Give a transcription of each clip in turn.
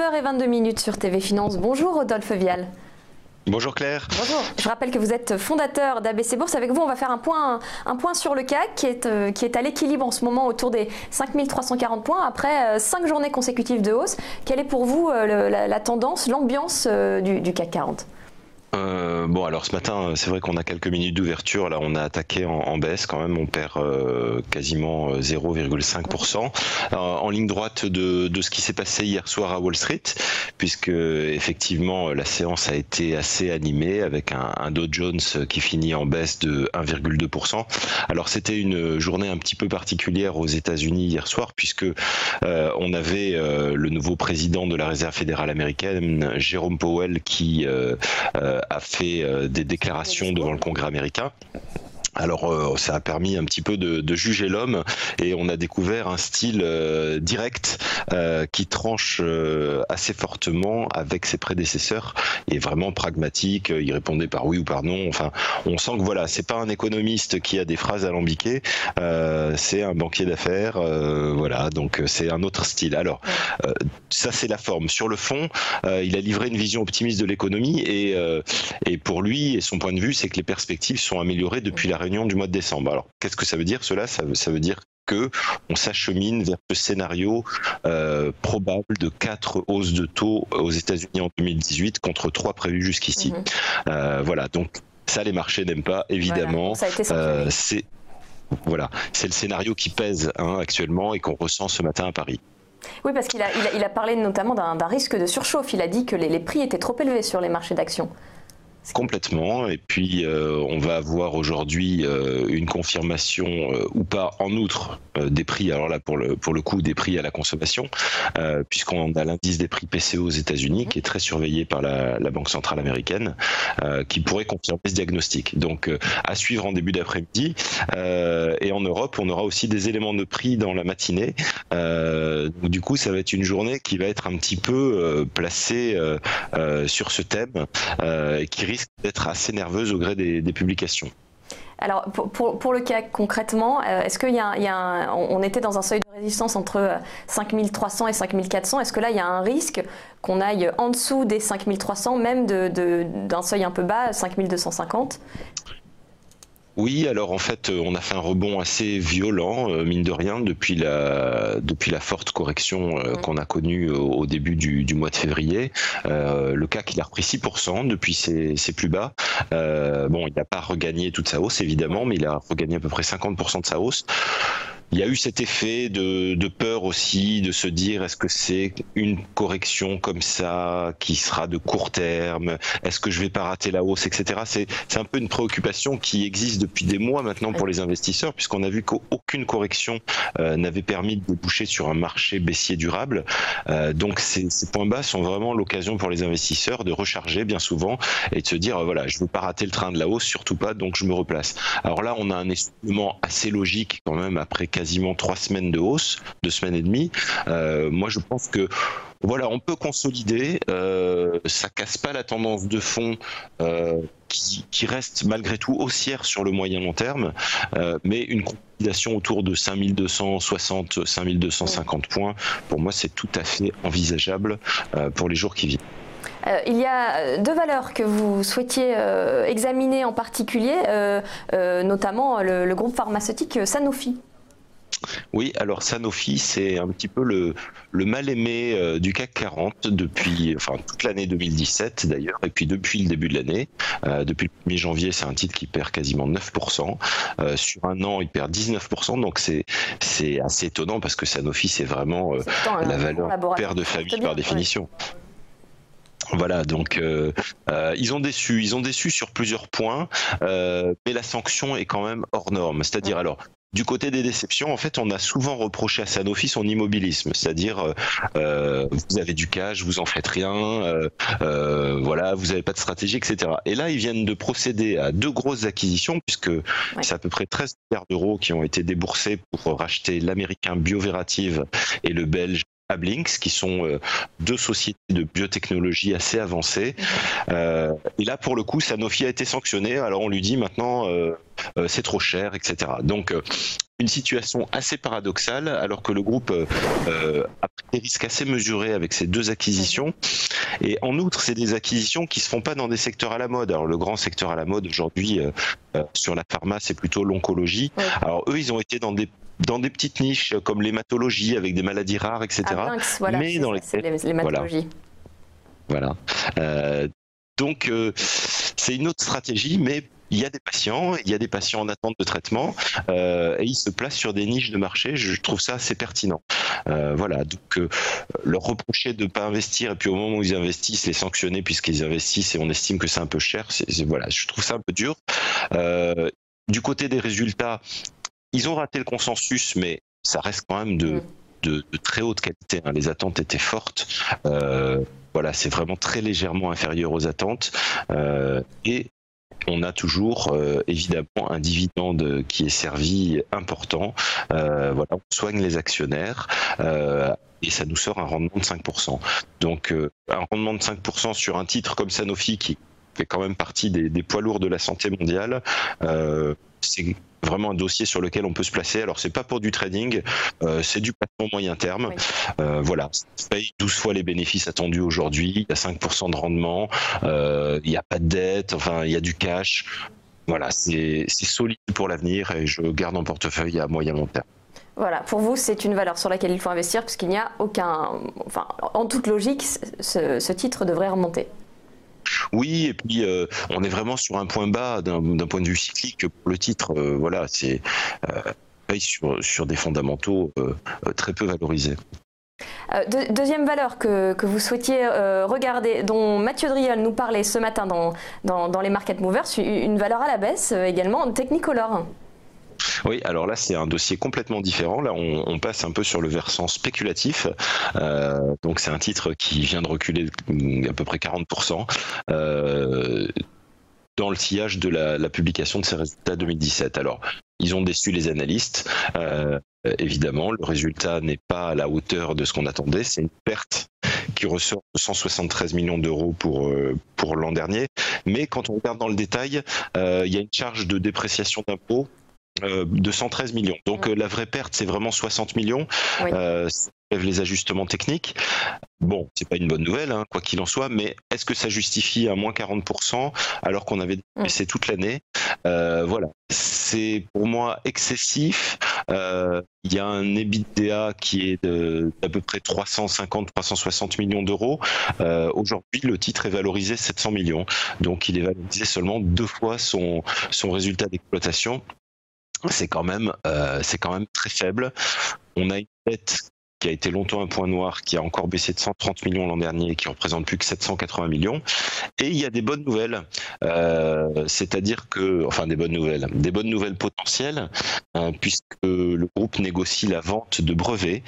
11h22 sur TV Finance. Bonjour Rodolphe Vial. Bonjour Claire. Bonjour. Je rappelle que vous êtes fondateur d'ABC Bourse. Avec vous, on va faire un point sur le CAC qui est à l'équilibre en ce moment autour des 5340 points après 5 journées consécutives de hausse. Quelle est pour vous la tendance, l'ambiance du CAC 40 ? Bon, alors ce matin, c'est vrai qu'on a quelques minutes d'ouverture. Là, on a attaqué en baisse quand même. On perd quasiment 0,5% en ligne droite de ce qui s'est passé hier soir à Wall Street, puisque effectivement la séance a été assez animée avec un Dow Jones qui finit en baisse de 1,2%. Alors c'était une journée un petit peu particulière aux États-Unis hier soir, puisque on avait le nouveau président de la Réserve fédérale américaine, Jérôme Powell, qui a fait des déclarations devant le Congrès américain. Alors ça a permis un petit peu de juger l'homme et on a découvert un style direct qui tranche assez fortement avec ses prédécesseurs et vraiment pragmatique. Il répondait par oui ou par non. Enfin, on sent que voilà, c'est pas un économiste qui a des phrases alambiquées, c'est un banquier d'affaires. Voilà, donc c'est un autre style. Alors ça c'est la forme. Sur le fond, il a livré une vision optimiste de l'économie et pour lui et son point de vue, c'est que les perspectives sont améliorées depuis la réunion du mois de décembre. Alors, qu'est-ce que ça veut dire cela ? Ça veut dire que on s'achemine vers ce scénario probable de 4 hausses de taux aux États-Unis en 2018 contre 3 prévues jusqu'ici. Voilà, donc ça les marchés n'aiment pas, évidemment. Voilà, ça a été c'est le scénario qui pèse actuellement et qu'on ressent ce matin à Paris. Oui, parce qu'il a parlé notamment d'un risque de surchauffe. Il a dit que les prix étaient trop élevés sur les marchés d'actions. Complètement, et puis on va avoir aujourd'hui une confirmation ou pas en outre des prix, alors là pour le coup des prix à la consommation, puisqu'on a l'indice des prix PCE aux États-Unis qui est très surveillé par la Banque centrale américaine, qui pourrait confirmer ce diagnostic. Donc à suivre en début d'après-midi, et en Europe on aura aussi des éléments de prix dans la matinée. Donc, du coup ça va être une journée qui va être un petit peu placée sur ce thème, qui risque d'être assez nerveuse au gré des publications. Alors pour le CAC concrètement, est-ce qu'il on était dans un seuil de résistance entre 5300 et 5400, est-ce que là il y a un risque qu'on aille en dessous des 5300, même d'un seuil un peu bas, 5250 ? Oui, alors en fait, on a fait un rebond assez violent, mine de rien, depuis la forte correction qu'on a connue au début du mois de février. Le CAC, il a repris 6% depuis ses plus bas. Bon, il n'a pas regagné toute sa hausse, évidemment, mais il a regagné à peu près 50% de sa hausse. Il y a eu cet effet de peur aussi, de se dire est-ce que c'est une correction comme ça qui sera de court terme, est-ce que je vais pas rater la hausse, etc. C'est un peu une préoccupation qui existe depuis des mois maintenant pour les investisseurs, puisqu'on a vu qu'aucune correction n'avait permis de déboucher sur un marché baissier durable. Donc ces points bas sont vraiment l'occasion pour les investisseurs de recharger bien souvent et de se dire voilà, je veux pas rater le train de la hausse, surtout pas, donc je me replace. Alors là, on a un essoufflement assez logique quand même après quasiment 3 semaines de hausse, 2 semaines et demie. Moi, je pense que voilà, on peut consolider. Ça casse pas la tendance de fond qui reste malgré tout haussière sur le moyen long terme, mais une consolidation autour de 5260, 5250 points, pour moi, c'est tout à fait envisageable pour les jours qui viennent. Il y a 2 valeurs que vous souhaitiez examiner en particulier, notamment le groupe pharmaceutique Sanofi. Oui, alors Sanofi, c'est un petit peu le mal-aimé du CAC 40 depuis toute l'année 2017 d'ailleurs, et puis depuis le début de l'année. Depuis le 1er janvier, c'est un titre qui perd quasiment 9%. Sur un an, il perd 19%, donc c'est assez étonnant parce que Sanofi, c'est vraiment la valeur père de famille par définition. Ouais. Voilà, donc ils ont déçu sur plusieurs points, mais la sanction est quand même hors norme. C'est-à-dire, alors, du côté des déceptions, en fait, on a souvent reproché à Sanofi son immobilisme, c'est-à-dire vous avez du cash, vous en faites rien, voilà, vous n'avez pas de stratégie, etc. Et là, ils viennent de procéder à 2 grosses acquisitions, puisque c'est à peu près 13 milliards d'euros qui ont été déboursés pour racheter l'américain Bioverativ et le belge Ablinks, qui sont deux sociétés de biotechnologie assez avancées. Et là, pour le coup, Sanofi a été sanctionné. Alors on lui dit maintenant, c'est trop cher, etc. Donc une situation assez paradoxale, alors que le groupe a pris des risques assez mesurés avec ces deux acquisitions. Et en outre, c'est des acquisitions qui se font pas dans des secteurs à la mode. Alors le grand secteur à la mode aujourd'hui sur la pharma, c'est plutôt l'oncologie. Alors eux, ils ont été dans des petites niches comme l'hématologie avec des maladies rares, etc. Voilà, mais dans l'hématologie. Voilà. Donc c'est une autre stratégie, mais il y a des patients en attente de traitement et ils se placent sur des niches de marché. Je trouve ça assez pertinent. Voilà, donc leur reprocher de ne pas investir et puis au moment où ils investissent, les sanctionner puisqu'ils investissent et on estime que c'est un peu cher, voilà, je trouve ça un peu dur. Du côté des résultats, ils ont raté le consensus, mais ça reste quand même de très haute qualité. Les attentes étaient fortes. Voilà, c'est vraiment très légèrement inférieur aux attentes. Et on a toujours évidemment un dividende qui est servi important. Voilà, on soigne les actionnaires et ça nous sort un rendement de 5%. Donc un rendement de 5% sur un titre comme Sanofi qui fait quand même partie des poids lourds de la santé mondiale, c'est vraiment un dossier sur lequel on peut se placer. Alors c'est pas pour du trading, c'est du placement moyen terme. Voilà, ça paye 12 fois les bénéfices attendus aujourd'hui, il y a 5% de rendement, il n'y a pas de dette, enfin il y a du cash. Voilà, c'est solide pour l'avenir et je garde en portefeuille à moyen long terme. Voilà, pour vous, c'est une valeur sur laquelle il faut investir puisqu'il n'y a aucun... Enfin, en toute logique, ce titre devrait remonter. Oui, et puis on est vraiment sur un point bas d'un point de vue cyclique pour le titre. Voilà, c'est sur des fondamentaux très peu valorisés. Deuxième valeur que vous souhaitiez regarder, dont Mathieu Driol nous parlait ce matin dans les Market Movers, une valeur à la baisse également, Technicolor. Oui, alors là c'est un dossier complètement différent. Là on passe un peu sur le versant spéculatif. Donc c'est un titre qui vient de reculer à peu près 40% dans le sillage de la publication de ses résultats 2017. Alors ils ont déçu les analystes. Évidemment, le résultat n'est pas à la hauteur de ce qu'on attendait. C'est une perte qui ressort de 173 millions d'euros pour l'an dernier. Mais quand on regarde dans le détail, il y a une charge de dépréciation d'impôts de 113 millions. Donc la vraie perte, c'est vraiment 60 millions. Oui. Ça lève les ajustements techniques. Bon, c'est pas une bonne nouvelle, quoi qu'il en soit, mais est-ce que ça justifie un moins 40% alors qu'on avait baissé toute l'année? Voilà, c'est pour moi excessif. Il y a un EBITDA qui est d'à peu près 350-360 millions d'euros. Aujourd'hui, le titre est valorisé 700 millions. Donc il est valorisé seulement 2 fois son résultat d'exploitation. C'est quand même très faible. On a une dette qui a été longtemps un point noir, qui a encore baissé de 130 millions l'an dernier et qui représente plus que 780 millions. Et il y a des bonnes nouvelles, c'est-à-dire que, enfin des bonnes nouvelles potentielles, puisque le groupe négocie la vente de brevets.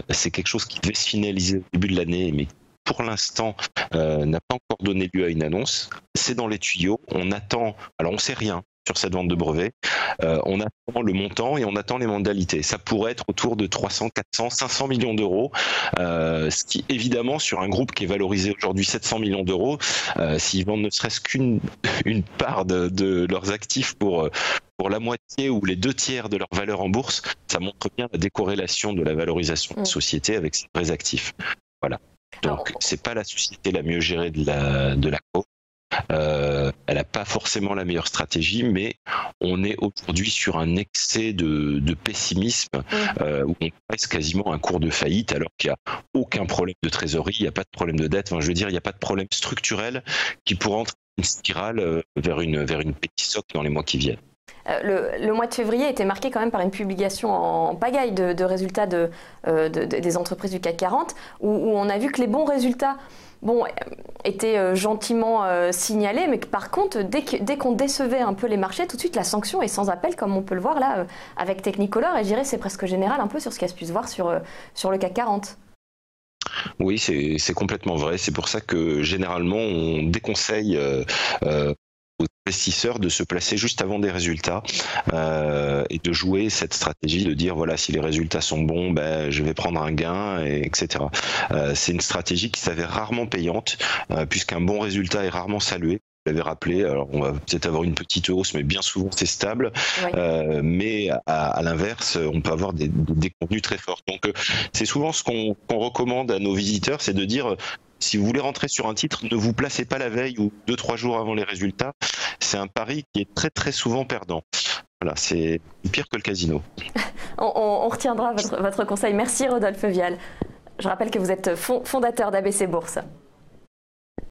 C'est quelque chose qui devait se finaliser au début de l'année, mais pour l'instant n'a pas encore donné lieu à une annonce. C'est dans les tuyaux. On attend. Alors on sait rien sur cette vente de brevets. On attend le montant et on attend les modalités. Ça pourrait être autour de 300, 400, 500 millions d'euros, ce qui évidemment sur un groupe qui est valorisé aujourd'hui 700 millions d'euros, s'ils vendent ne serait-ce qu'une part de leurs actifs pour la moitié ou les 2/3 de leur valeur en bourse, ça montre bien la décorrélation de la valorisation de la société avec ses vrais actifs. Voilà. Donc c'est pas la société la mieux gérée de la co. Elle n'a pas forcément la meilleure stratégie, mais on est aujourd'hui sur un excès de pessimisme où on passe quasiment un cours de faillite alors qu'il n'y a aucun problème de trésorerie, il n'y a pas de problème de dette, enfin, je veux dire, il n'y a pas de problème structurel qui pourrait entrer une spirale vers une pétisoc dans les mois qui viennent. Le mois de février était marqué quand même par une publication en pagaille de résultats des entreprises du CAC 40 où on a vu que les bons résultats étaient gentiment signalés, mais que par contre, dès qu'on décevait un peu les marchés, tout de suite la sanction est sans appel, comme on peut le voir là avec Technicolor, et je dirais c'est presque général un peu sur ce qui a pu se voir sur le CAC 40. Oui, c'est complètement vrai. C'est pour ça que généralement on déconseille aux investisseurs de se placer juste avant des résultats et de jouer cette stratégie de dire voilà, si les résultats sont bons, ben, je vais prendre un gain, etc. C'est une stratégie qui s'avère rarement payante puisqu'un bon résultat est rarement salué. Vous l'avez rappelé, alors on va peut-être avoir une petite hausse, mais bien souvent c'est stable. Oui. Mais à l'inverse, on peut avoir des contenus très forts. Donc c'est souvent ce qu'on recommande à nos visiteurs, c'est de dire si vous voulez rentrer sur un titre, ne vous placez pas la veille ou 2-3 jours avant les résultats. C'est un pari qui est très très souvent perdant. Voilà, c'est pire que le casino. On retiendra votre conseil. Merci Rodolphe Vial. Je rappelle que vous êtes fondateur d'ABC Bourse.